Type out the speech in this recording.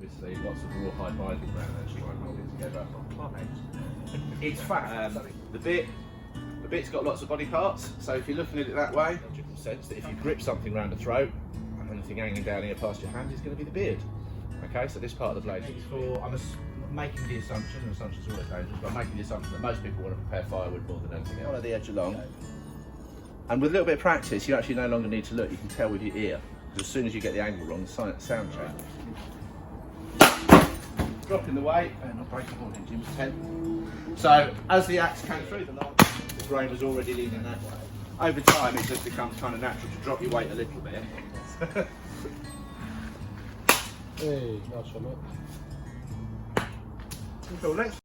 obviously lots of rawhide binding around there to try and hold it together. It's fat. The bit's got lots of body parts, so if you're looking at it that way, logical sense that if you grip something around the throat, and anything hanging down here past your hand is going to be the beard. Okay, so this part of the blade is for, I'm making the assumption, and assumptions are always dangerous, but I'm making the assumption that most people want to prepare firewood more than anything else. Follow the edge along, and with a little bit of practice, you actually no longer need to look, you can tell with your ear, because as soon as you get the angle wrong, the sound changes. Dropping the weight, and not breaking the board, Jim's 10. So, as the axe came through the line, the grain was already leaning that way. Over time, it just becomes kind of natural to drop your weight a little bit. Hey, nice one, mate. Cool, let's